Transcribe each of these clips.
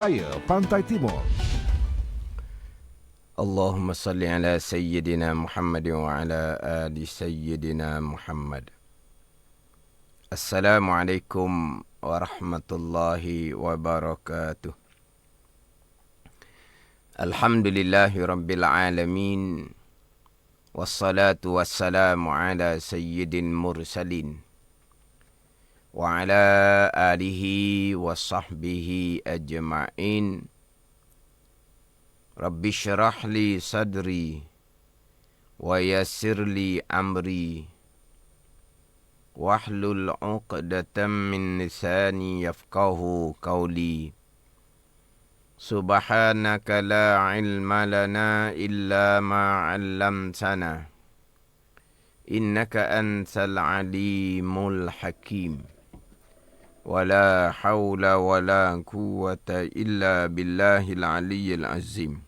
Pantai Timur. Allahumma salli ala Sayyidina Muhammad wa ala ali Sayyidina Muhammad. Assalamualaikum warahmatullahi wabarakatuh. Alhamdulillahi rabbil alamin. Wassalatu wassalamu ala Sayyidin mursalin. Wa ala alihi wa sahbihi ajma'in. Rabbi syrah li sadri wa yassir li amri wahlul 'uqdatam min lisani yafqahu qawli. Subhanaka la ilma lana illa ma 'allamtana innaka antal alimul hakim. Wala hawla wala quwwata illa billahil aliyyil azim.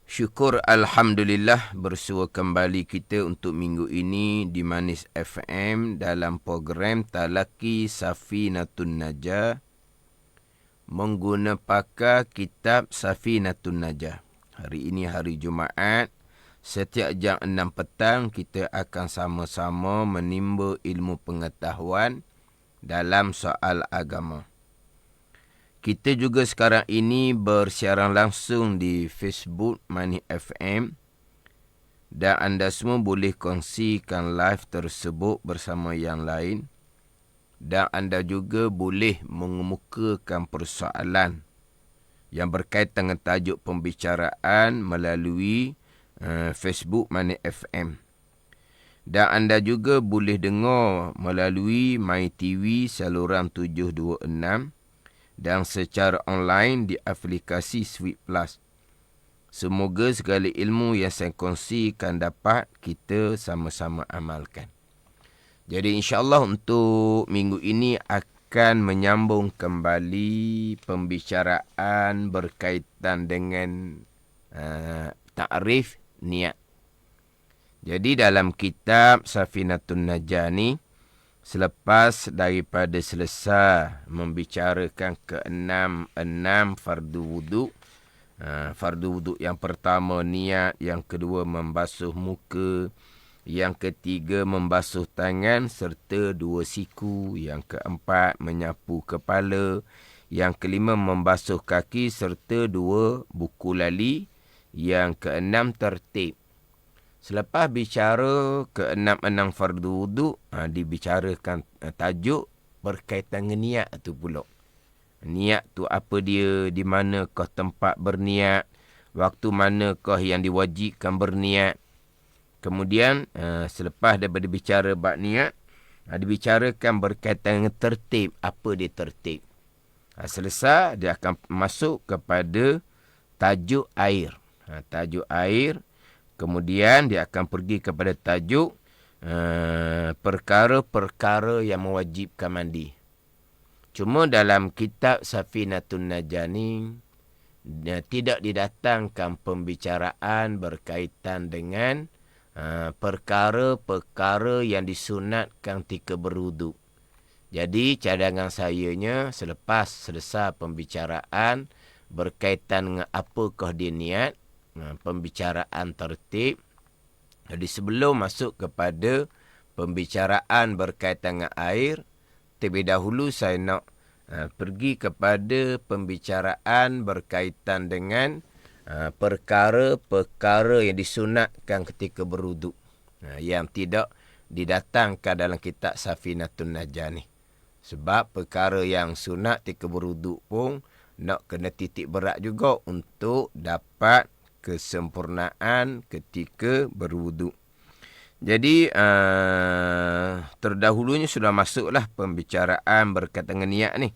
Syukur Alhamdulillah bersua kembali kita untuk minggu ini di Manis FM dalam program Talaki Safinatun Najah menggunakan kitab Safinatun Najah. Hari ini hari Jumaat. Setiap jam 6 petang kita akan sama-sama menimba ilmu pengetahuan dalam soal agama. Kita juga sekarang ini bersiaran langsung di Facebook Manis FM dan anda semua boleh kongsikan live tersebut bersama yang lain dan anda juga boleh mengemukakan persoalan yang berkaitan dengan tajuk pembicaraan melalui Facebook Manis FM. Dan anda juga boleh dengar melalui MyTV saluran 726 dan secara online di aplikasi Sweet Plus. Semoga segala ilmu yang saya kongsikan dapat kita sama-sama amalkan. Jadi insya-Allah untuk minggu ini akan menyambung kembali pembicaraan berkaitan dengan ta'rif niat. Jadi dalam kitab Safinatun Najah ni, selepas daripada selesai membicarakan enam fardu wuduk. Fardu wuduk yang pertama niat, yang kedua membasuh muka, yang ketiga membasuh tangan serta 2 siku, yang keempat menyapu kepala, yang kelima membasuh kaki serta 2 buku lali, yang keenam tertib. Selepas bicara ke-6 fardu wuduk, dibicarakan tajuk berkaitan dengan niat tu pula. Niat tu apa dia, di manakah tempat berniat, waktu manakah yang diwajibkan berniat. Kemudian selepas daripada bicara bab niat, dibicarakan berkaitan dengan tertib, apa dia tertib. Selesai, dia akan masuk kepada tajuk air. Tajuk air. Kemudian dia akan pergi kepada tajuk perkara-perkara yang mewajibkan mandi. Cuma dalam kitab Safinatun Najah ni tidak didatangkan pembicaraan berkaitan dengan perkara-perkara yang disunatkan ketika berwuduk. Jadi cadangan sayanya selepas selesai pembicaraan berkaitan dengan apakah dia niat, pembicaraan tertib. Jadi sebelum masuk kepada pembicaraan berkaitan dengan air, terlebih dahulu saya nak pergi kepada pembicaraan berkaitan dengan perkara-perkara yang disunatkan ketika berwuduk, yang tidak didatangkan dalam kitab Safinatun Najah ni. Sebab perkara yang sunat ketika berwuduk pun nak kena titik berat juga untuk dapat kesempurnaan ketika berwuduk. Jadi terdahulunya sudah masuklah pembicaraan berkaitan dengan niat ni.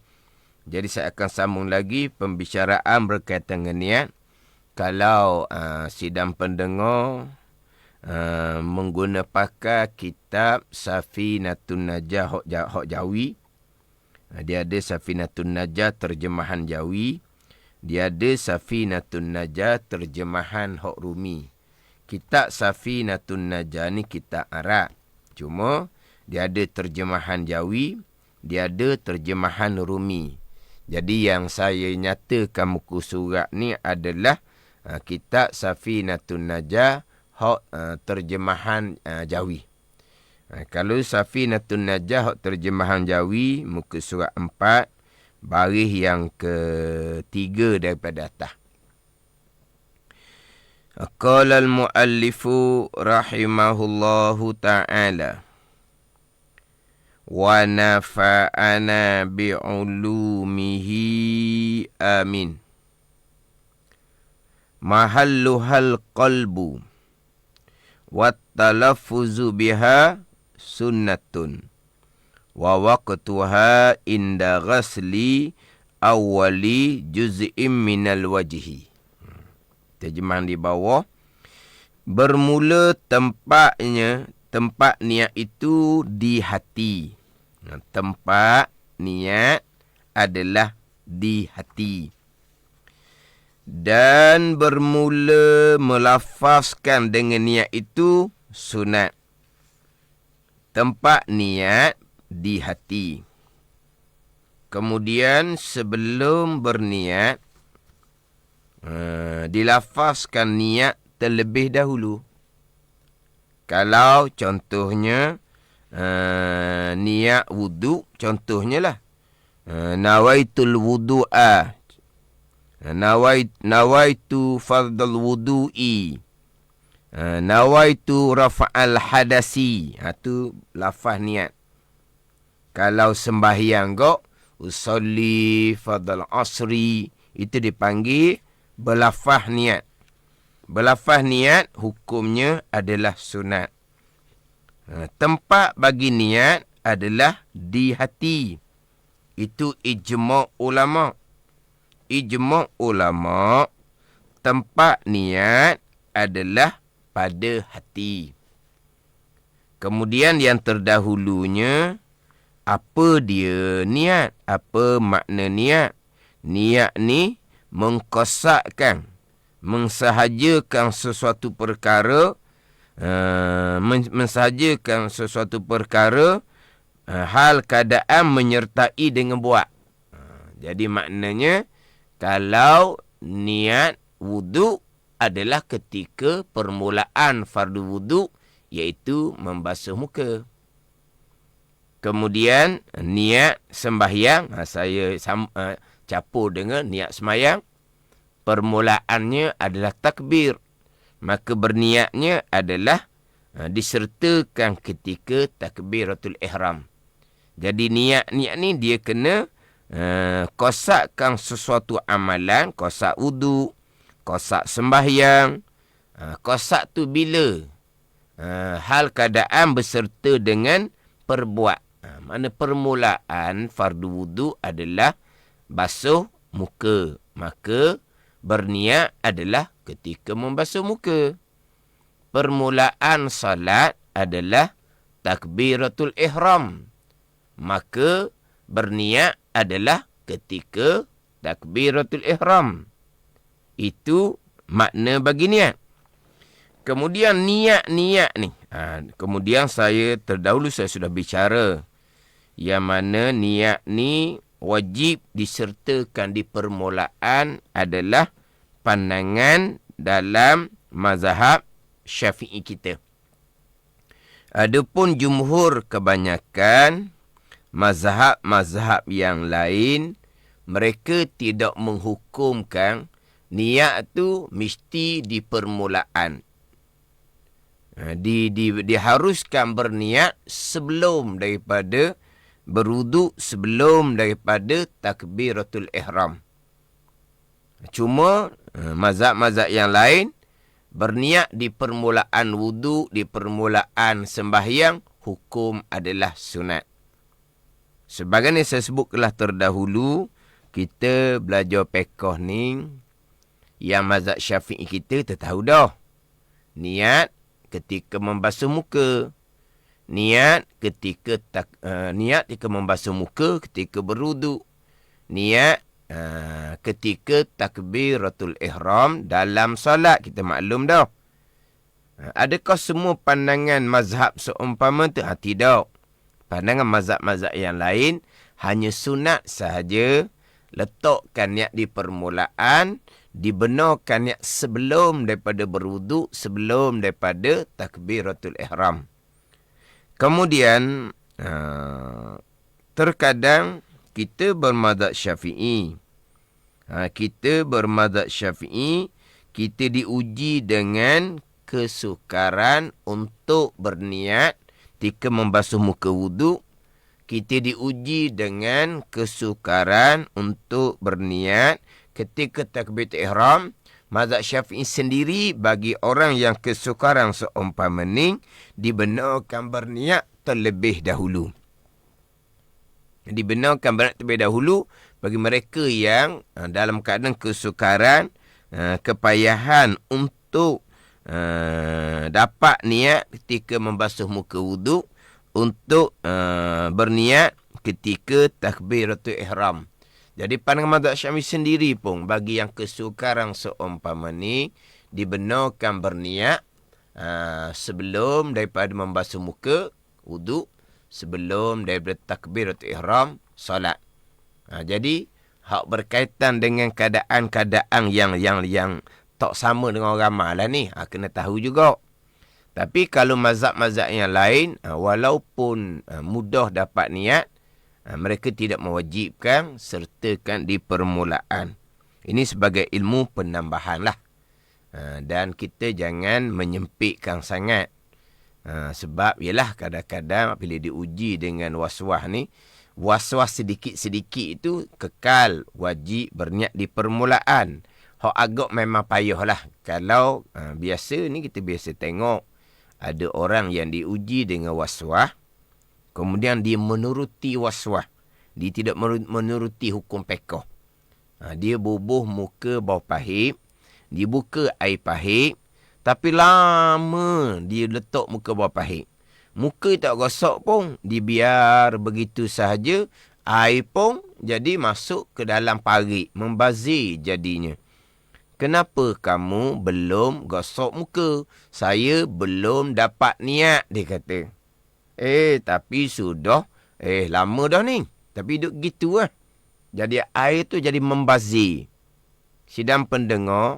Jadi saya akan sambung lagi pembicaraan berkaitan dengan niat. Kalau sidang pendengar menggunakan kitab Safinatun Najah hok Jawi, dia ada Safinatun Najah terjemahan Jawi. Dia ada Safinatun Najah terjemahan hok Rumi. Kitab Safinatun Najah ni kitab Arab. Cuma dia ada terjemahan Jawi, dia ada terjemahan Rumi. Jadi yang saya nyatakan muka surat ni adalah kitab Safinatun Najah terjemahan Jawi. Kalau Safinatun Najah terjemahan Jawi, muka surat 4, baris yang ketiga daripada atas. Qala al-muallifu rahimahullahu ta'ala wa nafa'ana bi'ulumihi amin. Mahalluhal qalbu wat talaffuzu biha sunnatun wa waqtuha inda ghasli awwali juz'im minal wajhi. Terjemahan di bawah, bermula tempat niat itu di hati. Tempat niat adalah di hati. Dan bermula melafazkan dengan niat itu sunat. Tempat niat di hati. Kemudian sebelum berniat, dilafazkan niat terlebih dahulu. Kalau contohnya niat wudu, contohnya lah nawaitul wudu'a, nawaitu fardal wudu'i, nawaitu rafa'al hadasi. Itu lafaz niat. Kalau sembahyang kok, usolli fardal asri, itu dipanggil berlafaz niat. Berlafaz niat hukumnya adalah sunat. Tempat bagi niat adalah di hati. Itu ijma' ulama'. Ijma' ulama', tempat niat adalah pada hati. Kemudian yang terdahulunya, apa dia niat? Apa makna niat? Niat ni mengkosakkan, mensahajakan sesuatu perkara, mensahajakan sesuatu perkara, hal keadaan menyertai dengan buat. Jadi maknanya, kalau niat wudu adalah ketika permulaan fardu wudu, iaitu membasuh muka. Kemudian niat sembahyang, saya campur dengan niat sembahyang, permulaannya adalah takbir. Maka berniatnya adalah disertakan ketika takbiratul ihram. Jadi niat ni dia kena kosakkan sesuatu amalan, kosak wudu, kosak sembahyang. Kosak tu bila hal keadaan berserta dengan perbuat. Mana permulaan fardu wudu adalah basuh muka. Maka berniat adalah ketika membasuh muka. Permulaan salat adalah takbiratul ihram. Maka berniat adalah ketika takbiratul ihram. Itu makna bagi niat. Kemudian niat-niat ni. Kemudian terdahulu saya sudah bicara. Yang mana niat ni wajib disertakan di permulaan adalah pandangan dalam mazhab Syafi'i kita. Adapun jumhur kebanyakan mazhab-mazhab yang lain, mereka tidak menghukumkan niat tu mesti di permulaan. Diharuskan berniat sebelum daripada berwudu, sebelum daripada takbiratul ihram. Cuma mazhab-mazhab yang lain berniat di permulaan wudu, di permulaan sembahyang, hukum adalah sunat. Sebagaimana saya sebutlah terdahulu, kita belajar fiqh ni, yang mazhab Syafi'i kita tahu dah. Niat ketika membasuh muka. Niat ketika membasuh muka ketika berwudu. Niat ketika takbiratul ihram dalam solat. Kita maklum dah. Adakah semua pandangan mazhab seumpama tu? Tidak. Pandangan mazhab-mazhab yang lain hanya sunat sahaja Letakkan niat di permulaan, dibenarkan niat sebelum daripada berwuduk, sebelum daripada takbiratul ihram. Kemudian, terkadang kita bermadzhab Syafi'i. Kita bermadzhab Syafi'i, kita diuji dengan kesukaran untuk berniat ketika membasuh muka wuduk. Kita diuji dengan kesukaran untuk berniat ketika takbiratul ihram. Mazhab Syafi'i sendiri bagi orang yang kesukaran seumpama ni dibenarkan berniat terlebih dahulu. Dibenarkan berniat terlebih dahulu bagi mereka yang dalam keadaan kesukaran, kepayahan untuk dapat niat ketika membasuh muka wuduk, untuk berniat ketika takbiratul ihram. Jadi pandangan mazhab Syafi'i sendiri pun bagi yang kesukaran seumpama ni dibenarkan berniat sebelum daripada membasuh muka wuduk, sebelum daripada takbiratul ihram solat. Jadi hak berkaitan dengan keadaan-keadaan yang tak sama dengan orang ramai lah ni, kena tahu juga. Tapi kalau mazhab-mazhab yang lain, walaupun mudah dapat niat, mereka tidak mewajibkan sertakan di permulaan. Ini sebagai ilmu penambahan lah. Dan kita jangan menyempitkan sangat. Sebab ialah kadang-kadang bila diuji dengan was-was ni, was-was sedikit-sedikit itu kekal wajib berniat di permulaan. Hak agak memang payah lah. Kalau biasa ni kita biasa tengok, ada orang yang diuji dengan was-was, kemudian dia menuruti was-was. Dia tidak menuruti hukum fiqh. Dia bubuh muka bau pahit, dia buka air pahit, tapi lama dia letak muka bau pahit. Muka tak gosok pun, dibiar begitu sahaja, air pun jadi masuk ke dalam parit, membazir jadinya. Kenapa kamu belum gosok muka? Saya belum dapat niat, dia kata. Tapi sudah, lama dah ni. Tapi duduk gitu lah. Jadi air tu jadi membazir. Sidang pendengar,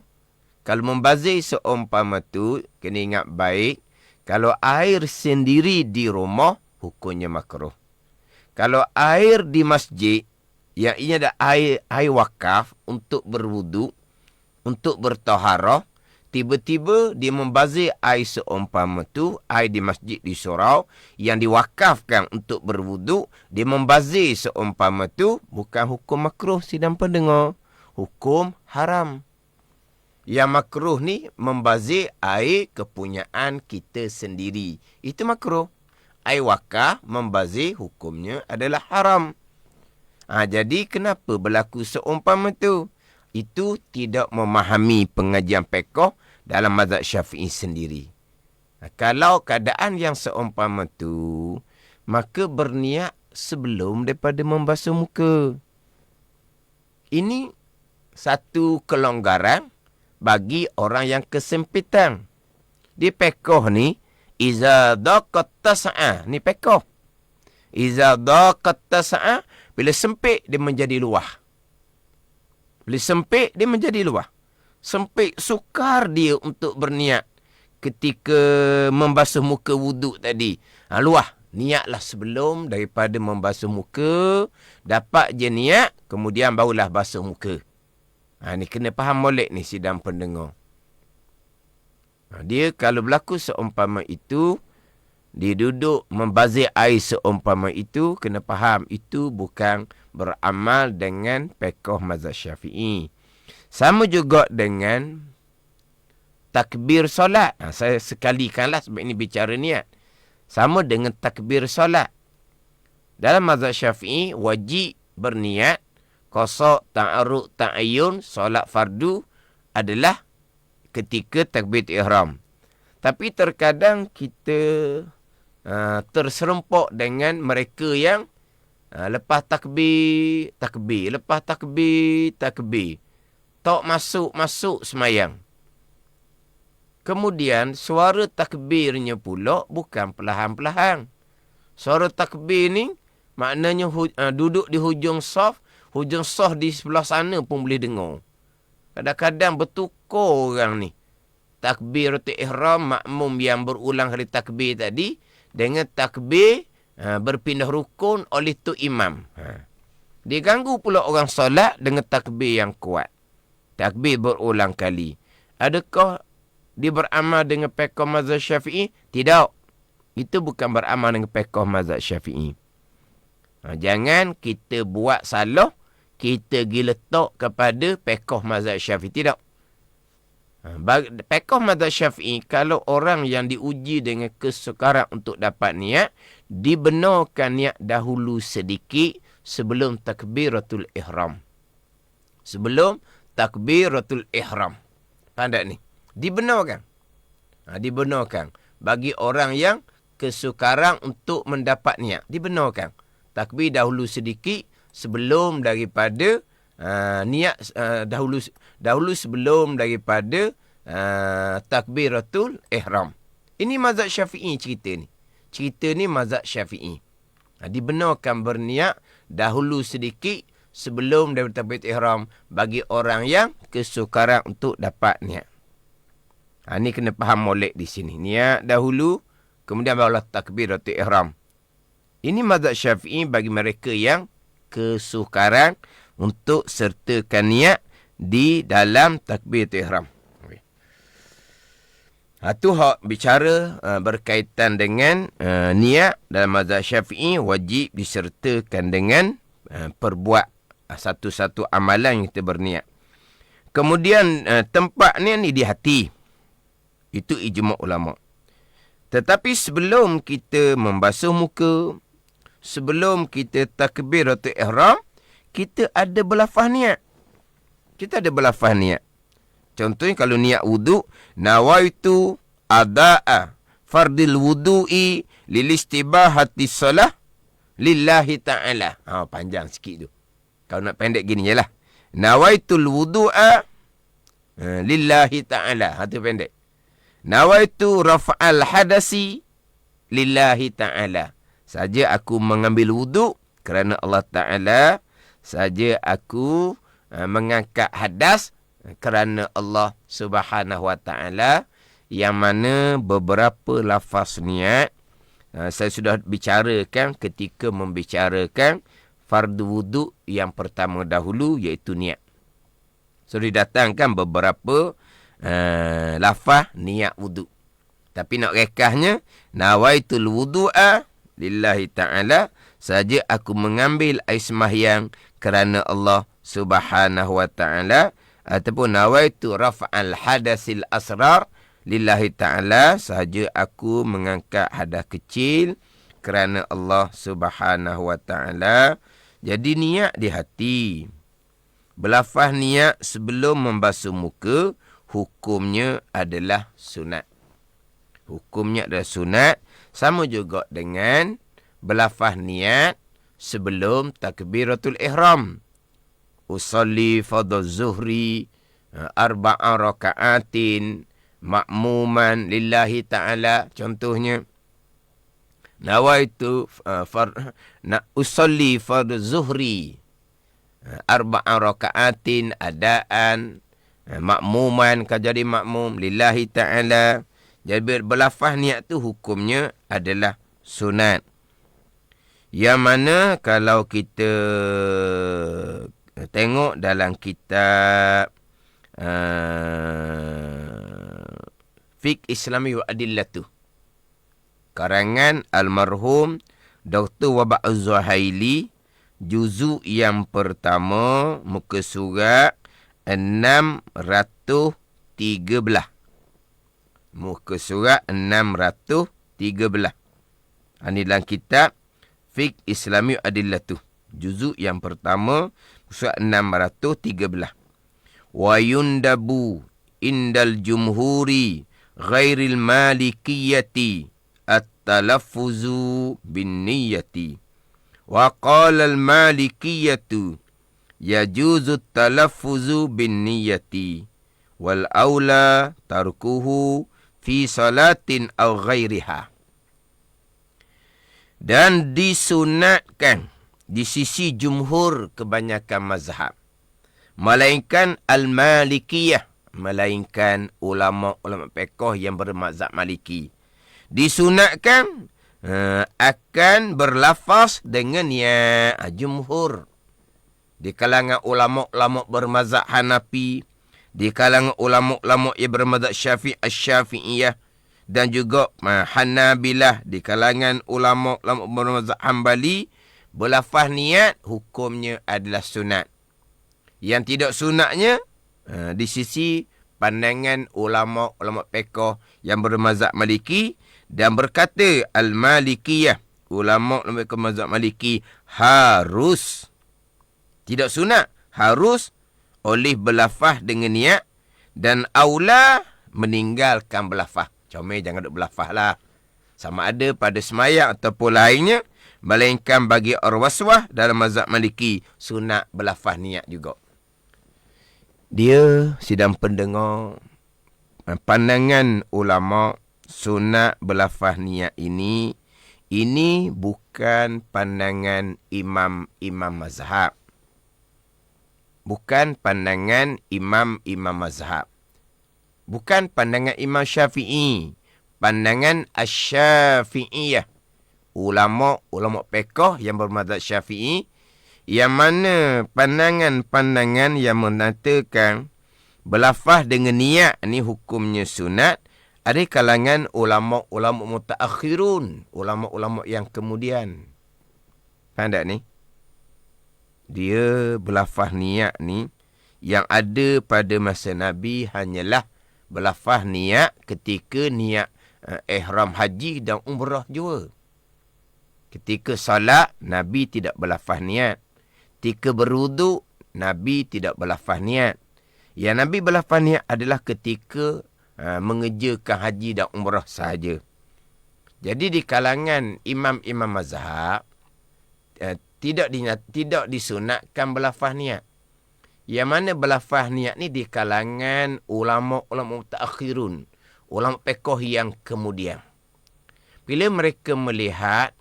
kalau membazir seumpama tu, kena ingat baik, kalau air sendiri di rumah, hukumnya makruh. Kalau air di masjid, yang ini ada air wakaf untuk berwuduk, untuk bertaharah, tiba-tiba dia membazir air seumpama tu, air di masjid di surau, yang diwakafkan untuk berwuduk, dia membazir seumpama tu, bukan hukum makruh sidang pendengar, hukum haram. Yang makruh ni membazir air kepunyaan kita sendiri. Itu makruh. Air wakaf membazir hukumnya adalah haram. Jadi kenapa berlaku seumpama tu? Itu tidak memahami pengajian fiqh dalam mazhab Syafi'i sendiri. Kalau keadaan yang seumpama tu, maka berniat sebelum daripada membasuh muka. Ini satu kelonggaran bagi orang yang kesempitan. Di fiqh ni, iza daqat tas'a, ni fiqh. Iza daqat tas'a, bila sempit dia menjadi luah. Bila sempit, dia menjadi luah. Sempit, sukar dia untuk berniat ketika membasuh muka wuduk tadi. Luah, niatlah sebelum daripada membasuh muka, dapat je niat, kemudian barulah basuh muka. Ni kena faham molek ni sidang pendengar. Dia kalau berlaku seumpama itu, dia duduk membazir air seumpama itu, kena faham itu bukan beramal dengan fiqh mazhab Syafi'i. Sama juga dengan takbir solat. Saya sekalikanlah sebab ini bicara niat. Sama dengan takbir solat. Dalam mazhab Syafi'i wajib berniat qasa, ta'arrud, ta'ayyun, solat fardu adalah ketika takbiratul ihram. Tapi terkadang kita terserempak dengan mereka yang lepas takbir, lepas takbir, tak masuk semayang. Kemudian suara takbirnya pula bukan perlahan-perlahan. Suara takbir ni maknanya duduk di hujung saf, hujung sah di sebelah sana pun boleh dengar. Kadang-kadang bertukar orang ni. Takbiratul ihram makmum yang berulang kali takbir tadi dengan takbir berpindah rukun oleh tu imam. Dia ganggu pula orang solat dengan takbir yang kuat. Takbir berulang kali. Adakah dia beramal dengan fiqh mazhab Syafi'i? Tidak. Itu bukan beramal dengan fiqh mazhab Syafi'i. Jangan kita buat salah, kita pergi letak kepada fiqh mazhab Syafi'i. Tidak. Fiqh mazhab Syafi'i, kalau orang yang diuji dengan kesukaran untuk dapat niat, dibenarkan niat dahulu sedikit sebelum takbiratul ihram. Sebelum takbiratul ihram. Faham tak ni? Dibenarkan. Dibenarkan. Bagi orang yang kesukaran untuk mendapat niat. Dibenarkan. Takbir dahulu sedikit sebelum daripada niat dahulu sebelum daripada takbiratul ihram. Ini mazhab Syafi'i cerita ni. Cerita ni mazhab Syafi'i. Dibenarkan berniat dahulu sedikit sebelum daripada takbiratul ihram bagi orang yang kesukaran untuk dapat niat. Ni kena faham molek di sini. Niat dahulu, kemudian barulah takbiratul ihram. Ini mazhab Syafi'i bagi mereka yang kesukaran untuk sertakan niat di dalam takbiratul ihram. Itu hak bicara berkaitan dengan niat dalam mazhab Syafi'i wajib disertakan dengan perbuat satu-satu amalan yang kita berniat. Kemudian tempat ni di hati. Itu ijma' ulama'. Tetapi sebelum kita membasuh muka, sebelum kita takbiratul ihram, kita ada berlafaz niat. Kita ada berlafaz niat. Contohnya kalau niat wudu, nawaitu ada'a fardil wudu'i lilistibahati salah lillahi ta'ala. Panjang sikit tu. Kalau nak pendek gini je lah. Nawaitul wudu'a lillahi ta'ala. Itu pendek. Nawaitu raf'al hadasi lillahi ta'ala. Saja aku mengambil wuduk kerana Allah Ta'ala. Saja aku mengangkat hadas kerana Allah Subhanahu Wa Ta'ala. Yang mana beberapa lafaz niat saya sudah bicarakan ketika membicarakan fardu wuduk yang pertama dahulu, iaitu niat. So didatangkan beberapa lafaz niat wuduk. Tapi nak rekahnya, nawaitul wudu'a lillahi ta'ala, saja aku mengambil air sembahyang kerana Allah Subhanahu wa ta'ala, ataupun nawaitu raf'al hadasil asrar lillahi ta'ala, saja aku mengangkat hadas kecil kerana Allah Subhanahu wa ta'ala. Jadi niat di hati. Berlafaz niat sebelum membasuh muka, hukumnya adalah sunat. Hukumnya adalah sunat. Sama juga dengan berlafaz niat sebelum takbiratul ihram. Usalli fardhu zuhri arba'a raka'atin ma'muman lillahi ta'ala. Contohnya, nawaitu usalli fardhu zuhri arba'a raka'atin adaan makmuman, kau jadi makmum lillahi ta'ala. Jadi berlafaz niat tu hukumnya adalah sunat. Yang mana kalau kita tengok dalam kitab Fiqh Islami wa Adillatuh, karangan almarhum Dr. Waba' Az-Zuhaili, juzuk yang pertama, muka surat 613. Muka surat 613. Ini dalam kitab Fiqh Islami Adillatuh, juzuk yang pertama, surat 613. Wa yundabu indal jumhuri ghairil malikiyati at-talaffuzu bin niyati. Wa qala al-malikiyatu yajuzu at-talaffuzu bin niyati wal aula tarkuhu fi salatin aw ghairiha. Dan disunatkan di sisi jumhur kebanyakan mazhab. Melainkan Al-Malikiyah, melainkan ulama-ulama fiqh yang bermazhab Maliki. Disunatkan akan berlafaz dengan ya jumhur. Di kalangan ulama-ulama bermazhab Hanafi, di kalangan ulama-ulama yang bermazhab Syafi'iyah, dan juga Hanabilah, di kalangan ulama-ulama bermazhab Hambali, berlafaz niat hukumnya adalah sunat. Yang tidak sunatnya di sisi pandangan ulama-ulama fiqh yang bermazhab Maliki dan berkata Al-Malikiyah, ulama-ulama mazhab Maliki harus, tidak sunat, harus oleh berlafaz dengan niat, dan aula meninggalkan berlafaz. Comel jangan duk berlafaz lah. Sama ada pada semayang ataupun lainnya, melainkan bagi orang waswah dalam mazhab Maliki sunat berlafaz niat juga. Dia sidang pendengar, pandangan ulama sunat berlafaz niat ini bukan pandangan imam-imam mazhab. Bukan pandangan imam-imam mazhab. Bukan pandangan Imam Syafi'i. Pandangan Asy-Syafi'iyah. Ulama fiqh yang bermazhab Syafi'i, yang mana pandangan-pandangan yang mengatakan berlafaz dengan niat ni hukumnya sunat, ada kalangan ulama-ulama mutaakhirun, ulama-ulama yang kemudian. Faham tak ni? Dia berlafaz niat ni, yang ada pada masa Nabi hanyalah berlafaz niat ketika niat ihram haji dan umrah jua. Ketika salat, Nabi tidak berlafaz niat. Ketika berwuduk, Nabi tidak berlafaz niat. Yang Nabi berlafaz niat adalah ketika mengerjakan haji dan umrah sahaja. Jadi di kalangan imam-imam mazhab, tidak disunatkan berlafaz niat. Yang mana berlafaz niat ni di kalangan ulama-ulama mutaakhirun, ulama fiqh yang kemudian. Bila mereka melihat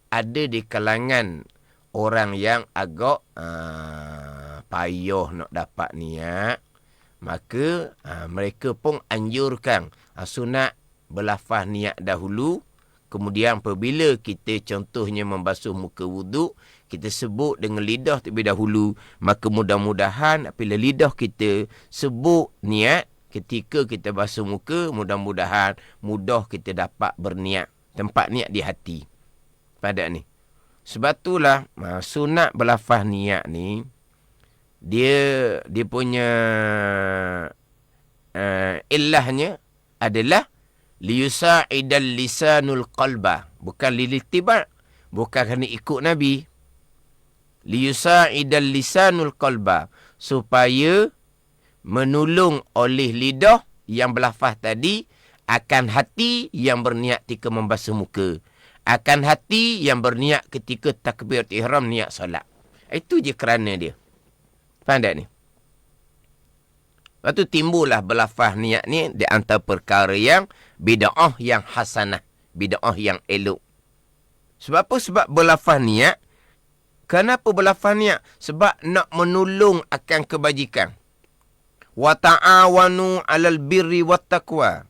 ada di kalangan orang yang agak payah nak dapat niat, maka mereka pun anjurkan sunat berlafaz niat dahulu. Kemudian apabila kita contohnya membasuh muka wuduk, kita sebut dengan lidah terlebih dahulu, maka mudah-mudahan apabila lidah kita sebut niat ketika kita basuh muka, mudah-mudahan mudah kita dapat berniat, tempat niat di hati. Pada ni. Sebab itulah sunat berlafaz niat ni, dia punya illahnya adalah liyusa'idal lisanul qalba, bukan lilittiba', bukan kerana ikut Nabi. Liyusa'idal lisanul qalba, supaya menolong oleh lidah yang berlafaz tadi akan hati yang berniat ketika membasuh muka, akan hati yang berniat ketika takbiratul ihram niat solat. Itu je kerana dia. Faham tak ni? Lepas tu timbullah berlafaz niat ni di antara perkara yang bid'ah yang hasanah, bid'ah yang elok. Sebab apa? Sebab berlafaz niat. Kenapa berlafaz niat? Sebab nak menolong akan kebajikan. Wa ta'awanu 'alal birri wat taqwa.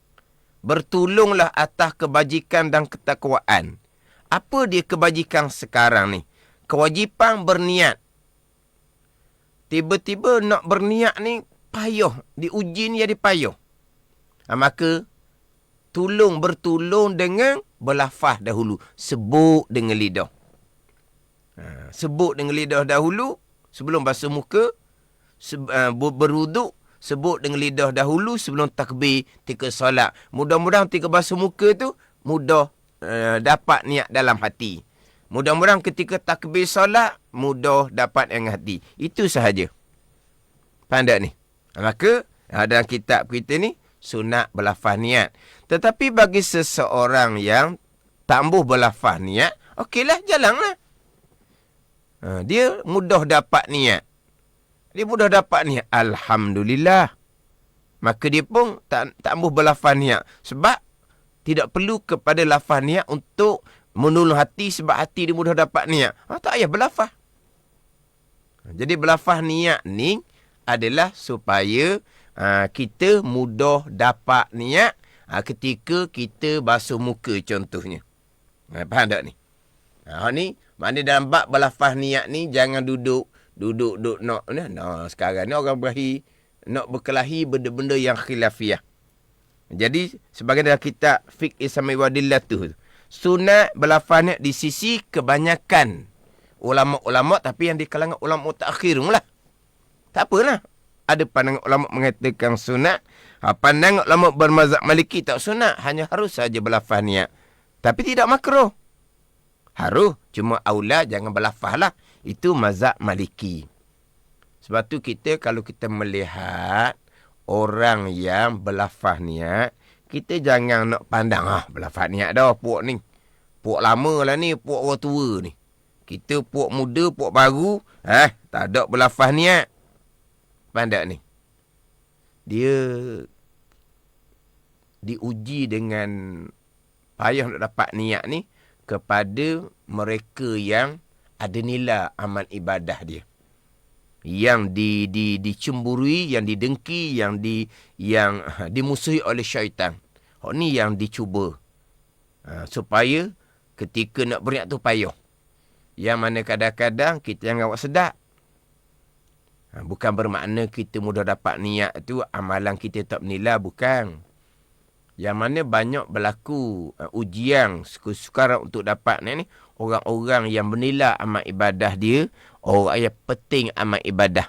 Bertolonglah atas kebajikan dan ketakwaan. Apa dia kebajikan sekarang ni? Kewajipan berniat. Tiba-tiba nak berniat ni payah. Diuji ni jadi payah. Maka bertolong dengan berlafaz dahulu. Sebut dengan lidah. Sebut dengan lidah dahulu sebelum basuh muka. Berwuduk. Sebut dengan lidah dahulu sebelum takbir ketika solat. Mudah-mudahan ketika basuh muka tu mudah dapat niat dalam hati. Mudah-mudahan ketika takbir solat mudah dapat yang hati. Itu sahaja. Faham tak ni? Maka dalam kitab kita ni sunat berlafaz niat. Tetapi bagi seseorang yang tak ambuh berlafaz niat, okeylah, jalanlah. Dia mudah dapat niat. Alhamdulillah. Maka dia pun tak ambuh berlafaz niat. Sebab tidak perlu kepada lafaz niat untuk menolong hati, sebab hati dia mudah dapat niat. Tak payah berlafaz. Jadi berlafaz niat ni adalah supaya kita mudah dapat niat ketika kita basuh muka contohnya. Faham tak ni? Ni maknanya dalam bab berlafaz niat ni jangan duduk nak sekarang ni orang nak berkelahi benda-benda yang khilafiyah. Jadi sebagai dalam kitab Fiqh Islam Wadillah tu, sunat berlafaz niat di sisi kebanyakan ulama-ulama, tapi yang di kalangan ulama mutaakhir lah. Tak apalah. Ada pandangan ulama mengatakan sunat. Pandangan ulama bermazhab Maliki tak sunat. Hanya harus saja berlafaz niat. Tapi tidak makruh. Harus. Cuma aula jangan berlafaz lah. Itu mazhab Maliki. Sebab tu kita kalau kita melihat orang yang berlafaz niat, kita jangan nak pandang berlafaz niat dah puak ni. Puak lama lah ni, puak orang tua ni. Kita puak muda, puak baru, tak ada berlafaz niat. Faham tak ni? Dia diuji dengan payah nak dapat niat ni kepada mereka yang ada nilai amal ibadah dia. Yang dicemburui, yang didengki, yang dimusuhi oleh syaitan. Hak ni yang dicuba. Supaya ketika nak beriak tu payah. Yang mana kadang-kadang kita yang awak sedap. Bukan bermakna kita mudah dapat niat tu amalan kita tak bernilai, bukan. Yang mana banyak berlaku ujian sekarang untuk dapat ni orang-orang yang bernilai amal ibadah dia, orang yang penting amal ibadah.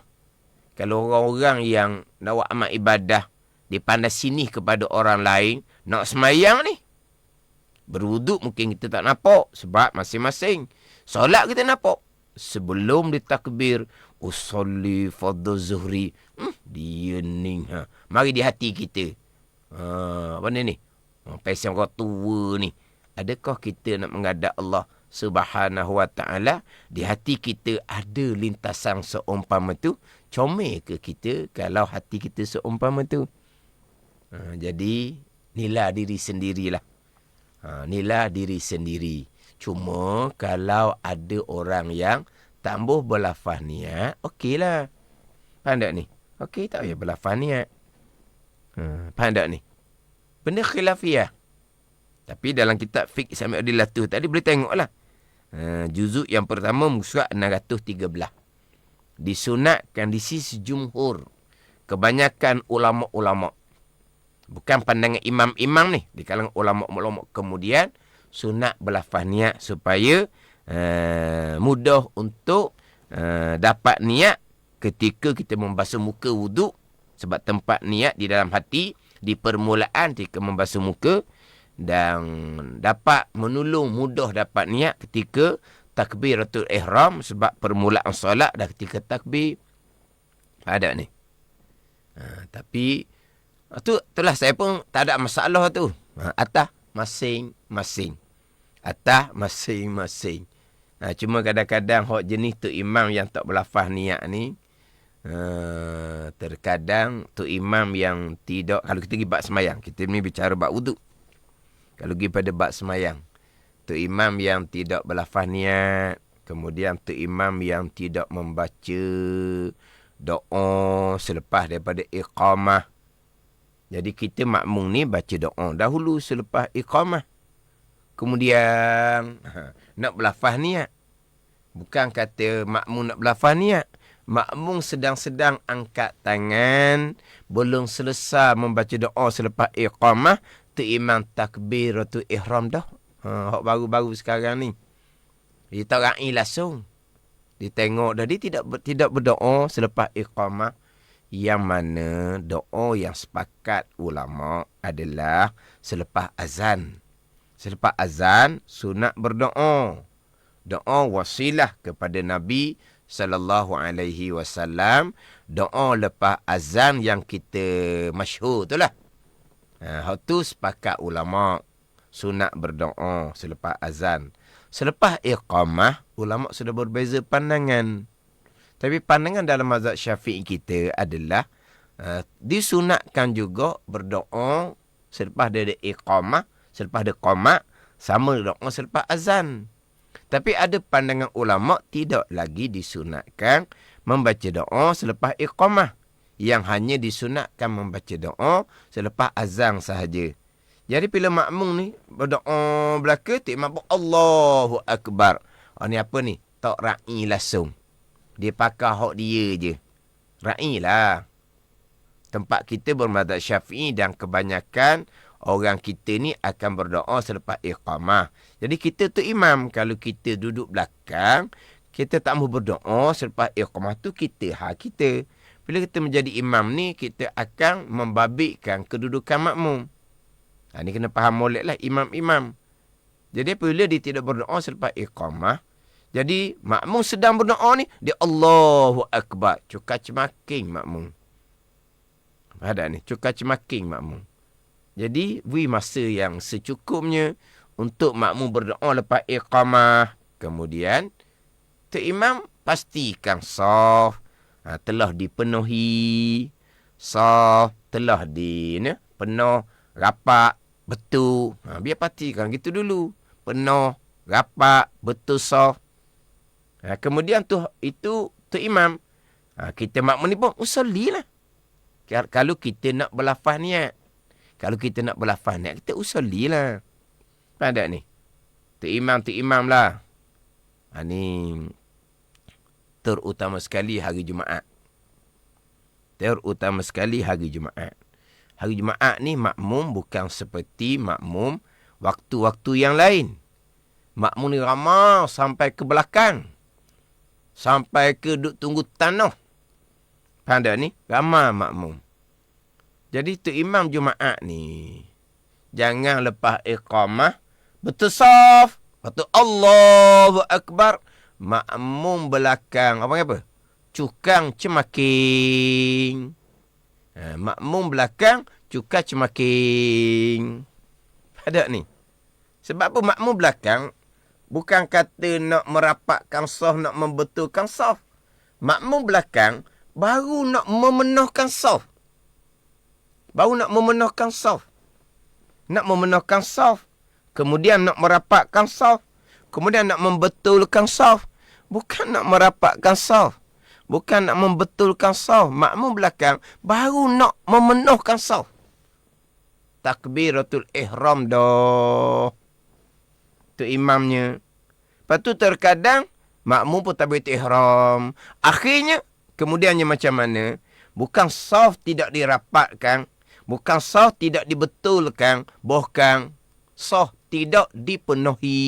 Kalau orang-orang yang nak buat amal ibadah dipandang sini kepada orang lain, nak semayang ni berwuduk mungkin kita tak nampak sebab masing-masing. Solat kita nampak. Sebelum ditakbir, usolli fardhu zuhri. Dia ni. Mari di hati kita. Apa ni? Pasien orang tua ni. Adakah kita nak menghadap Allah Subhanahu wa ta'ala? Di hati kita ada lintasan seumpama tu. Comel ke kita kalau hati kita seumpama tu? Jadi, nilai diri sendirilah. Nilai diri sendiri. Cuma kalau ada orang yang tambah berlafaz niat, okeylah. Faham tak ni? Okey, tak payah berlafaz niat. Faham tak ni? Benda khilafiyah. Tapi dalam kitab Fiqh Islam Wadillah tu tadi boleh tengoklah. Juzuk yang pertama surat 613. Disunatkan di sisi jumhur. Kebanyakan ulama-ulama. Bukan pandangan imam-imam ni. Di kalangan ulama-ulama kemudian sunat berlafaz niat supaya mudah untuk dapat niat ketika kita membasuh muka wuduk. Sebab tempat niat di dalam hati, di permulaan ketika membasuh muka. Dan dapat menolong mudah dapat niat ketika takbiratul ihram. Sebab permulaan solat dah ketika takbir. Ada ni. Tapi itulah saya pun tak ada masalah tu. Atas masing-masing. Atas masing-masing. Cuma kadang-kadang hak jenis tu imam yang tak berlafaz niat ni, terkadang tu imam yang tidak, kalau kita pergi bab semayang, kita ni bicara bab wuduk. Kalau pergi pada bab semayang, tu imam yang tidak berlafaz niat, kemudian tu imam yang tidak membaca doa selepas daripada iqamah. Jadi kita makmum ni baca doa dahulu selepas iqamah. Kemudian nak berlafaz niat. Bukan kata makmum nak berlafaz niat. Makmum sedang-sedang angkat tangan, belum selesai membaca doa selepas iqamah, tu imam takbiratul ihram dah. Hak baru-baru sekarang ni. Dia tak ra'i langsung. Dia tengok dah, dia tidak berdoa selepas iqamah. Yang mana doa yang sepakat ulama adalah selepas azan. Selepas azan, sunat berdoa. Doa wasilah kepada Nabi SAW. Doa lepas azan yang kita masyhur tu lah. Hak tu sepakat ulama. Sunat berdoa selepas azan. Selepas iqamah, ulama sudah berbeza pandangan. Tapi pandangan dalam mazhab Syafi'i kita adalah disunatkan juga berdoa selepas dia ada iqamah, selepas ada qamat, sama doa selepas azan. Tapi ada pandangan ulama tidak lagi disunatkan membaca doa selepas iqamah. Yang hanya disunatkan membaca doa selepas azan sahaja. Jadi bila makmum ni berdoa belaka, tak imam pun Allahu Akbar. Ni apa ni? Tak ra'i langsung. Dia pakai hak dia je. Ra'i lah. Tempat kita bermadzhab Syafi'i dan kebanyakan orang kita ni akan berdoa selepas iqamah. Jadi kita tu imam. Kalau kita duduk belakang, kita tak mahu berdoa selepas iqamah tu kita hak kita. Bila kita menjadi imam ni, kita akan membabitkan kedudukan makmum. Ini kena faham molek lah imam-imam. Jadi apabila dia tidak berdoa selepas iqamah, jadi makmum sedang berdoa ni, dia Allahu Akbar. Cukar cemaking makmum. Ada ni, cukar cemaking makmum. Jadi, beri masa yang secukupnya untuk makmum berdoa lepas iqamah. Kemudian, imam pastikan saf telah dipenuhi, saf telah penuh, rapat, betul. Biar pastikan gitu dulu. Penuh, rapat, betul saf. Kemudian itu imam. Kita makmum ni pun usalli lah. Kalau kita nak berlafaz niat. Kalau kita nak berlafaz niat, kita usalli lah. Pada ni. Imam lah. Ni terutama sekali hari Jumaat. Terutama sekali hari Jumaat. Hari Jumaat ni makmum bukan seperti makmum waktu-waktu yang lain. Makmum ni ramai sampai ke belakang. Sampai ke duduk tunggu tanah. Pada ni ramai makmum. Jadi tu imam Jumaat ni, jangan lepas iqamah betul saf. Lepas Allahu Akbar. Makmum belakang. Apa? Cukang cemaking. Makmum belakang. Cukang cemaking. Ada ni. Sebab apa makmum belakang? Bukan kata nak merapatkan saf, nak membetulkan saf. Makmum belakang baru nak memenuhkan saf. Baru nak memenuhkan saf. Nak memenuhkan saf. Kemudian nak merapatkan saf. Kemudian nak membetulkan saf. Bukan nak merapatkan saf. Bukan nak membetulkan saf. Makmum belakang baru nak memenuhkan saf. Takbiratul ihram dah. Itu imamnya. Lepas tu terkadang makmum pun takbiratul ihram. Akhirnya, kemudiannya macam mana? Bukan saf tidak dirapatkan. Bukan saf tidak dibetulkan. Bahkan saf tidak dipenuhi.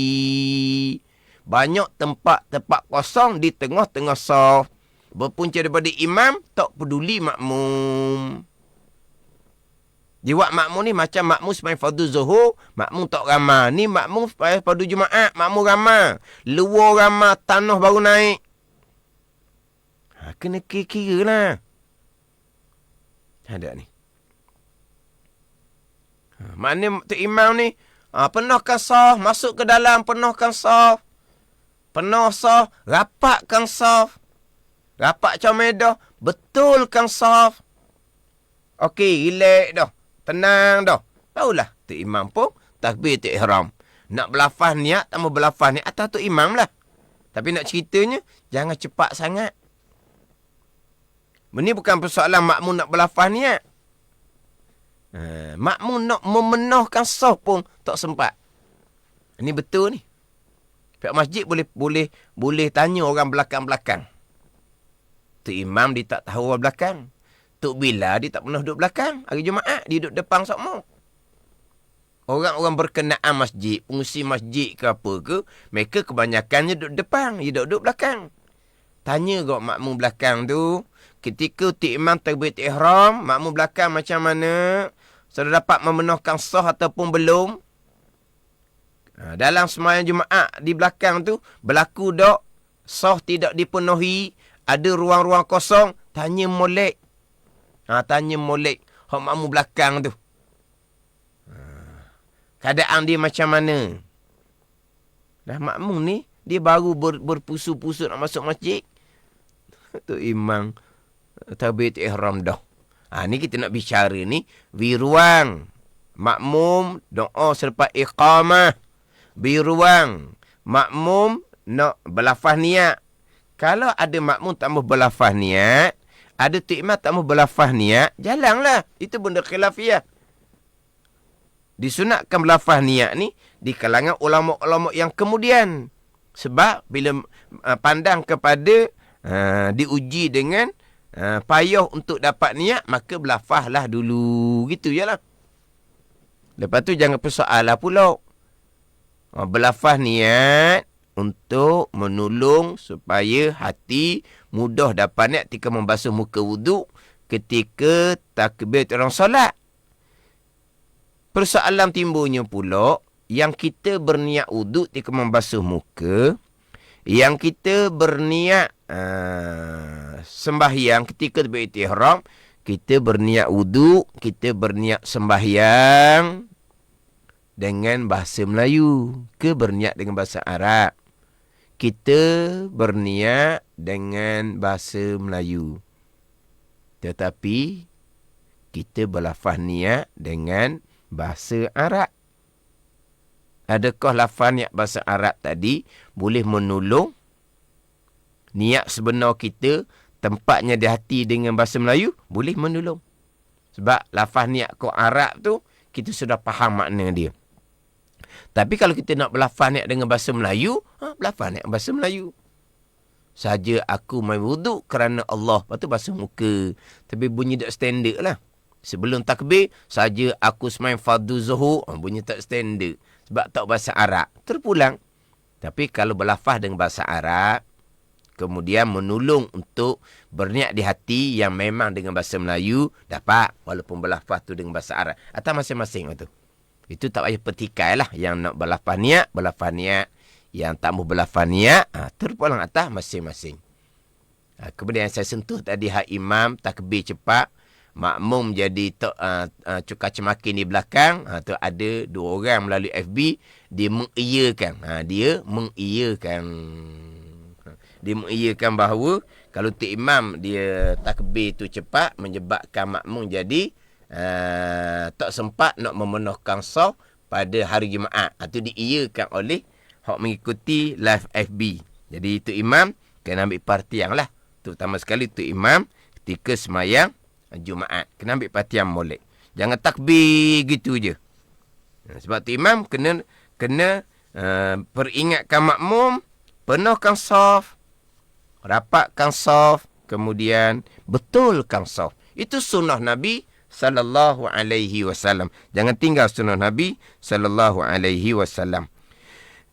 Banyak tempat kosong di tengah-tengah saf. Berpunca daripada imam, tak peduli makmum. Jiwat makmum ni macam makmum sembahyang fardu zuhur, makmum tak ramai. Ni makmum sembahyang fardu Jumaat, makmum ramai. Luar ramai, tanah baru naik. Kena kira-kira lah. Ada ni. Maknanya tu imam ni, penuhkan saf, masuk ke dalam, penuhkan saf. Penuh saf, rapatkan saf. Rapat comedah, betulkan saf. Okey, relax dah. Tenang dah. Taulah, tu imam pun takbir tu ihram. Nak berlafaz niat, tak mau berlafaz niat, atas tu imam lah. Tapi nak ceritanya, jangan cepat sangat. Ini bukan persoalan makmum nak berlafaz niat. Makmum nak memenuhkan saf pun tak sempat. Ini betul ni. Pihak masjid boleh tanya orang belakang-belakang. Tu imam dia tak tahu orang belakang. Tok Bila dia tak pernah duduk belakang. Hari Jumaat dia duduk depan semua. Orang-orang berkenaan masjid, pengusi masjid ke apa ke, mereka kebanyakannya duduk depan, dia duduk belakang. Tanya kau makmum belakang tu, ketika tu imam takbiratul ihram, makmum belakang macam mana? Sudah dapat memenuhkan saf ataupun belum? Dalam sembahyang Jumaat di belakang tu, berlaku tak saf tidak dipenuhi, ada ruang-ruang kosong, tanya molek. Tanya molek hak makmum belakang tu. Keadaan dia macam mana? Dah makmum ni, dia baru berpusu-pusu nak masuk masjid. Tu imam takbiratul ihram dah. Ni kita nak bicara ni, biruang makmum doa selepas iqamah. Biruang makmum nak berlafaz niat. Kalau ada makmum tak mau berlafaz niat, ada tu imam tak mau berlafaz niat, jalanlah. Itu benda khilafiyah. Disunatkan berlafaz niat ni di kalangan ulama-ulama yang kemudian. Sebab bila pandang kepada diuji dengan payah untuk dapat niat, maka berlafazlah dulu. Gitu je lah. Lepas tu jangan persoal lah pula. Berlafaz niat untuk menolong supaya hati mudah dapat niat ketika membasuh muka wuduk, ketika takbir orang solat. Persoalan timbulnya pula, yang kita berniat wuduk ketika membasuh muka, yang kita berniat sembahyang ketika beriktikram, kita berniat wuduk, kita berniat sembahyang dengan bahasa Melayu ke berniat dengan bahasa Arab. Kita berniat dengan bahasa Melayu, tetapi kita berlafaz niat dengan bahasa Arab. Adakah lafaz niat bahasa Arab tadi boleh menolong niat sebenar kita tempatnya di hati dengan bahasa Melayu? Boleh menolong. Sebab lafaz niat kau Arab tu kita sudah faham makna dia. Tapi kalau kita nak berlafaz niat dengan bahasa Melayu, berlafaz niat bahasa Melayu. Saja aku main wuduk kerana Allah. Lepas tu basuh muka. Tapi bunyi tak standard lah. Sebelum takbir, saja aku semain fardu zuhur, bunyi tak standard. Sebab tak bahasa Arab. Terpulang. Tapi kalau berlafaz dengan bahasa Arab, kemudian menolong untuk berniat di hati yang memang dengan bahasa Melayu, dapat. Walaupun berlafaz tu dengan bahasa Arab. Atau masing-masing tu. Itu tak payah petikai lah. Yang nak berlafaz niat. Yang tak mau berlafaz niat, terpulang atas masing-masing. Kemudian yang saya sentuh tadi, hak imam, takbir cepat. Makmum jadi cukar cemakin di belakang. Tu ada dua orang melalui FB. Dia mengiyakan. Dia mengiyakan bahawa kalau tu imam dia takbir tu cepat, menyebabkan makmum jadi tak sempat nak memenuhkan saf pada hari Jumaat. Itu diiyakan oleh hak mengikuti live FB. Jadi itu imam kena ambil perhatian lah. Terutama sekali tu imam ketika semayang Jumaat. Kena ambil perhatian molek. Jangan takbir gitu je. Sebab tu imam kena peringatkan makmum, penuhkan saf, rapatkan saf, kemudian betulkan saf. Itu sunnah Nabi sallallahu alaihi wasallam. Jangan tinggal sunnah Nabi sallallahu alaihi wasallam.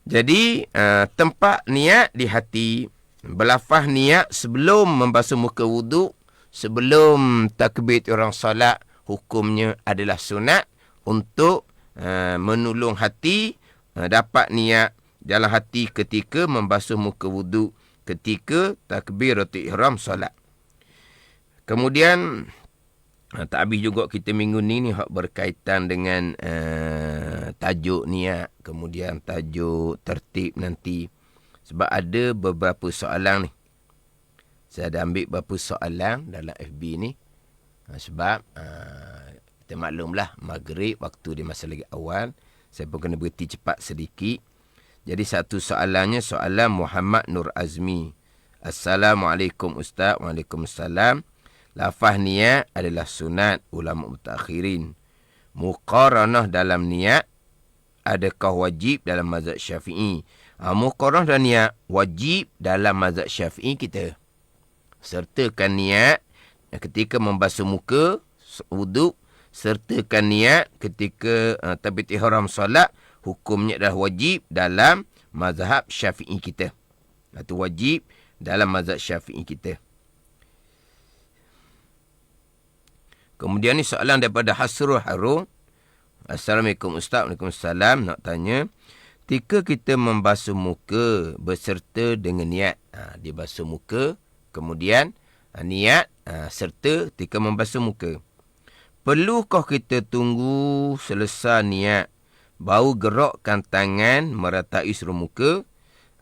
Jadi tempat niat di hati, berlafaz niat sebelum membasuh muka wuduk, sebelum takbir orang solat, hukumnya adalah sunat untuk menolong hati dapat niat dalam hati ketika membasuh muka wuduk, ketika takbiratul ihram solat. Kemudian tak habis juga kita minggu ni hak berkaitan dengan tajuk niat, kemudian tajuk tertib nanti. Sebab ada beberapa soalan ni. Saya ada ambil beberapa soalan dalam FB ni. Sebab kita maklumlah maghrib waktu dia masa lagi awal. Saya pun kena berhenti cepat sedikit. Jadi satu soalannya soalan Muhammad Nur Azmi. Assalamualaikum Ustaz. Waalaikumsalam. Lafaz niat adalah sunat ulama mutakhirin. Muqaranah dalam niat adakah wajib dalam mazhab Syafi'i? Muqaranah dan niat wajib dalam mazhab Syafi'i kita. Sertakan niat ketika membasuh muka wuduk, sertakan niat ketika takbir ihram solat, hukumnya adalah wajib dalam mazhab Syafi'i kita. Itu wajib dalam mazhab Syafi'i kita. Kemudian ni soalan daripada Hasrul Harun. Assalamualaikum Ustaz. Waalaikumsalam. Nak tanya, ketika kita membasuh muka berserta dengan niat. Dia basuh muka, kemudian niat serta ketika membasuh muka. Perlukah kita tunggu selesai niat baru gerakkan tangan meratai seluruh muka,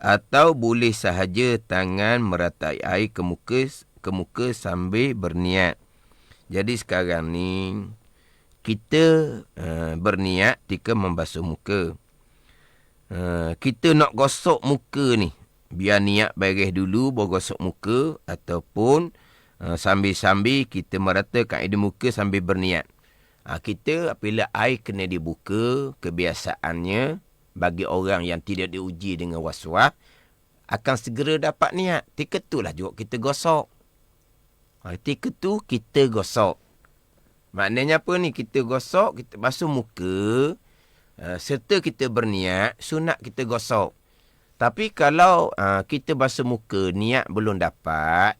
atau boleh sahaja tangan meratai air ke muka sambil berniat? Jadi sekarang ni kita berniat ketika membasuh muka. Kita nak gosok muka ni. Biar niat beres dulu, baru gosok muka. Ataupun sambil-sambil kita meratakan air di muka sambil berniat. Kita apabila air kena dibuka, kebiasaannya bagi orang yang tidak diuji dengan waswas, akan segera dapat niat. Ketika itulah juga kita gosok. Ketika tu kita gosok. Maknanya apa ni? Kita gosok, kita basuh muka, serta kita berniat, sunat kita gosok. Tapi kalau kita basuh muka, niat belum dapat,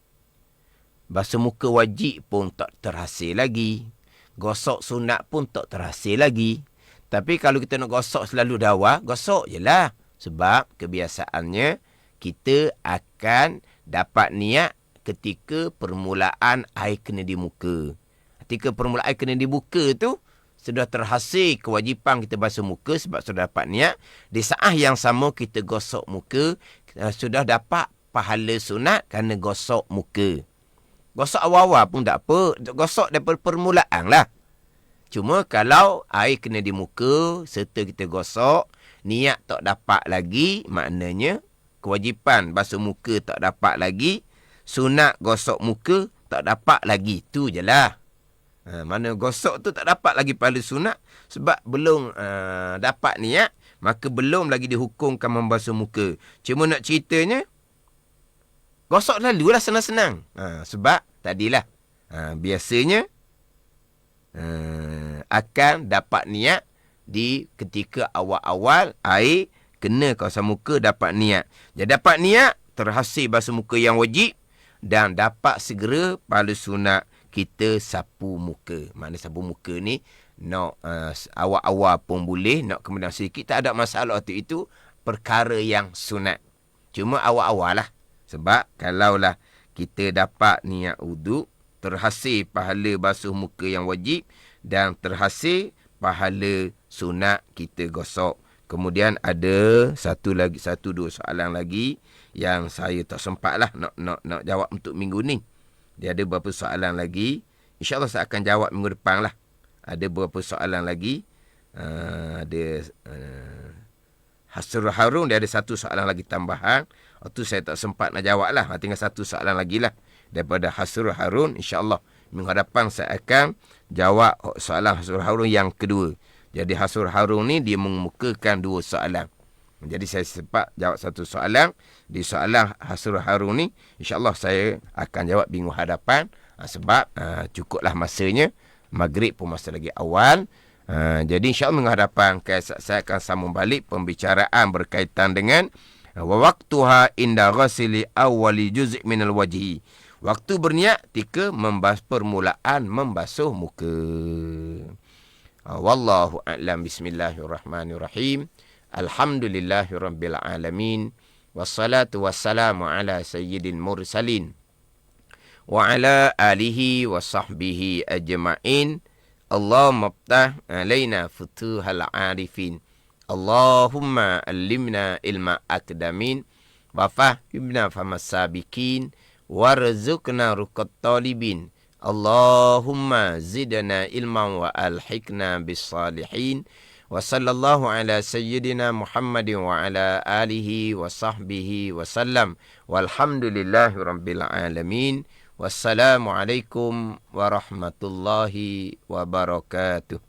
basuh muka wajib pun tak terhasil lagi. Gosok sunat pun tak terhasil lagi. Tapi kalau kita nak gosok selalu dawa, gosok je lah. Sebab kebiasaannya, kita akan dapat niat ketika permulaan air kena di muka. Ketika permulaan air kena di muka tu, sudah terhasil kewajipan kita basuh muka sebab sudah dapat niat. Di saat yang sama kita gosok muka, sudah dapat pahala sunat kerana gosok muka. Gosok awal-awal pun tak apa. Gosok daripada permulaan lah. Cuma kalau air kena di muka, serta kita gosok, niat tak dapat lagi, maknanya kewajipan basuh muka tak dapat lagi, sunat gosok muka tak dapat lagi. Tu je lah. Mana gosok tu tak dapat lagi pahala sunat, sebab belum dapat niat, maka belum lagi dihukumkan membasuh muka. Cuma nak ceritanya, gosok lalulah senang-senang. Sebab tadilah, biasanya akan dapat niat di ketika awal-awal air kena kawasan muka, dapat niat. Jadi dapat niat, terhasil basuh muka yang wajib, dan dapat segera pahala sunat kita sapu muka. Maknanya sapu muka ni nak awal-awal pun boleh, nak kemudian sedikit tak ada masalah. Itu perkara yang sunat. Cuma awal-awal lah. Sebab kalaulah kita dapat niat wuduk, terhasil pahala basuh muka yang wajib, dan terhasil pahala sunat kita gosok. Kemudian ada satu dua soalan lagi yang saya tak sempat lah nak jawab untuk minggu ni. Dia ada beberapa soalan lagi. InsyaAllah saya akan jawab minggu depan lah. Ada beberapa soalan lagi. Ada Hasrul Harun, dia ada satu soalan lagi tambahan. Itu saya tak sempat nak jawab lah. Tinggal satu soalan lagi lah daripada Hasrul Harun. InsyaAllah minggu hadapan saya akan jawab soalan Hasrul Harun yang kedua. Jadi Hasrul Harun ni dia mengemukakan dua soalan. Jadi saya sempat jawab satu soalan. Di soalan Hasrul Harun ni, InsyaAllah saya akan jawab minggu hadapan. Sebab cukuplah masanya. Maghrib pun masa lagi awal. Jadi insyaAllah minggu hadapan saya akan sambung balik pembicaraan berkaitan dengan waktuha inda ghasili awwali juz' minal wajhi. Waktu berniat ketika permulaan membasuh muka. Wallahu a'lam. Bismillahirrahmanirrahim. Alhamdulillahirabbil alamin. Wassalatu wassalamu ala sayyidil mursalin wa ala alihi wa sahbihi ajma'in. Allahumma ftah alaina futuhal arifin. Allahumma allimna ilma akdamin wa fahimna famasabikin warzuqna ruqat talibin. Allahumma zidna ilman wa alhiqna bis salihin. Wa sallallahu ala sayyidina Muhammadin wa ala alihi wa sahbihi wa sallam. Walhamdulillahi rabbil alamin. Wassalamualaikum warahmatullahi wabarakatuh.